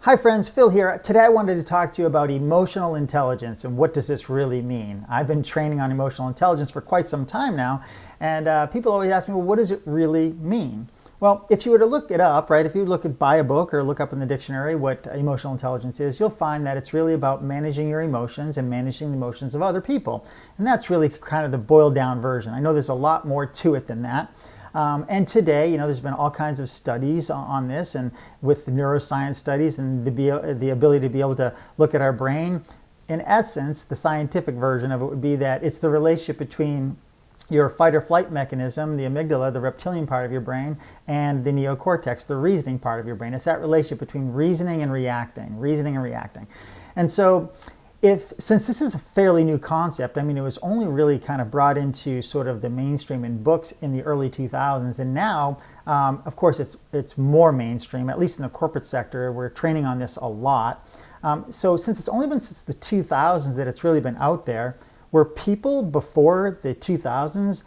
Hi friends, Phil here. Today I wanted to talk to you about emotional intelligence and what does this really mean. I've been training on emotional intelligence for quite some time now, and people always ask me, well, what does it really mean? Well, if you were to look it up, right, if you buy a book or look up in the dictionary what emotional intelligence is, you'll find that it's really about managing your emotions and managing the emotions of other people. And that's really kind of the boiled down version. I know there's a lot more to it than that. And today, there's been all kinds of studies on this, and with neuroscience studies and the ability to be able to look at our brain. In essence, the scientific version of it would be that it's the relationship between your fight or flight mechanism, the amygdala, the reptilian part of your brain, and the neocortex, the reasoning part of your brain. It's that relationship between reasoning and reacting. And so since this is a fairly new concept, it was only really kind of brought into sort of the mainstream in books in the early 2000s, and now, of course, it's more mainstream, at least in the corporate sector. We're training on this a lot. So since it's only been since the 2000s that it's really been out there, were people before the 2000s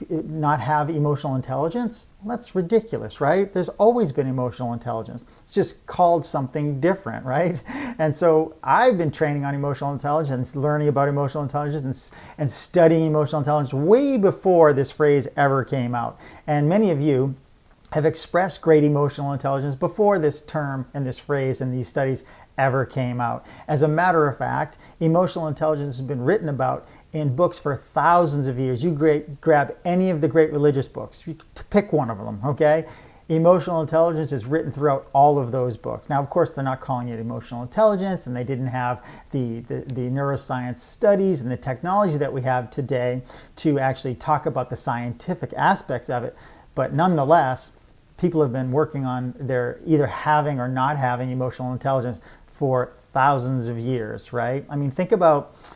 not have emotional intelligence? Well, that's ridiculous, right? There's always been emotional intelligence. It's just called something different, right? And so I've been training on emotional intelligence, learning about emotional intelligence and studying emotional intelligence way before this phrase ever came out. And many of you have expressed great emotional intelligence before this term and this phrase and these studies ever came out. As a matter of fact, emotional intelligence has been written about in books for thousands of years. You grab any of the great religious books, you pick one of them, okay? Emotional intelligence is written throughout all of those books. Now, of course, they're not calling it emotional intelligence, and they didn't have the neuroscience studies and the technology that we have today to actually talk about the scientific aspects of it. But nonetheless, people have been working on their either having or not having emotional intelligence for thousands of years, right?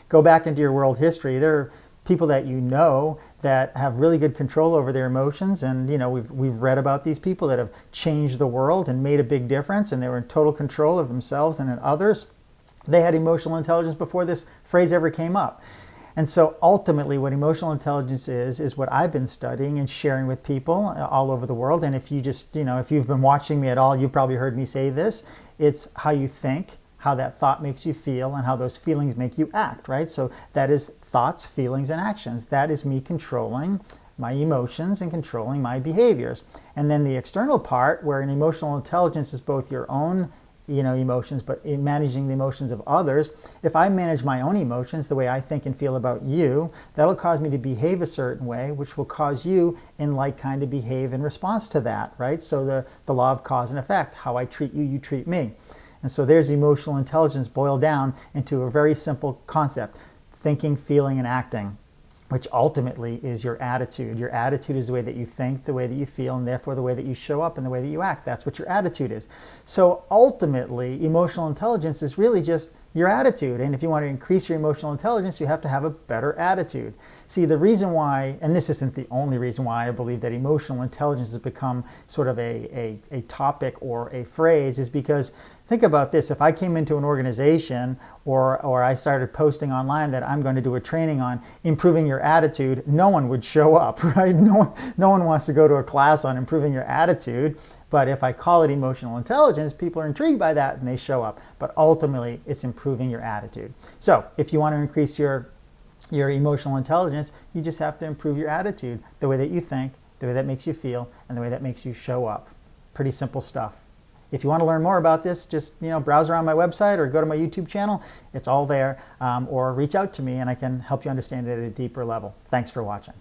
Go back into your world history. There are people that you know that have really good control over their emotions, and we've read about these people that have changed the world and made a big difference, and they were in total control of themselves and in others. They had emotional intelligence before this phrase ever came up. And so ultimately what emotional intelligence is what I've been studying and sharing with people all over the world. And if if you've been watching me at all, you've probably heard me say this. It's how you think, how that thought makes you feel, and how those feelings make you act, right? So that is thoughts, feelings, and actions. That is me controlling my emotions and controlling my behaviors. And then the external part, where an emotional intelligence is both your own emotions, but in managing the emotions of others. If I manage my own emotions the way I think and feel about you, that'll cause me to behave a certain way, which will cause you in like kind to behave in response to that, right? So the law of cause and effect, how I treat you, you treat me. And so there's emotional intelligence boiled down into a very simple concept: thinking, feeling, and acting, which ultimately is your attitude. Your attitude is the way that you think, the way that you feel, and therefore the way that you show up and the way that you act. That's what your attitude is. So ultimately, emotional intelligence is really just your attitude. And if you want to increase your emotional intelligence, you have to have a better attitude. See, the reason why, and this isn't the only reason why I believe that emotional intelligence has become sort of a topic or a phrase, is because think about this. If I came into an organization or I started posting online that I'm going to do a training on improving your attitude, no one would show up, right? No one wants to go to a class on improving your attitude. But if I call it emotional intelligence, people are intrigued by that and they show up. But ultimately, it's improving your attitude. So if you want to increase your emotional intelligence, you just have to improve your attitude, the way that you think, the way that makes you feel, and the way that makes you show up. Pretty simple stuff. If you want to learn more about this, just browse around my website or go to my YouTube channel. It's all there. Or reach out to me and I can help you understand it at a deeper level. Thanks for watching.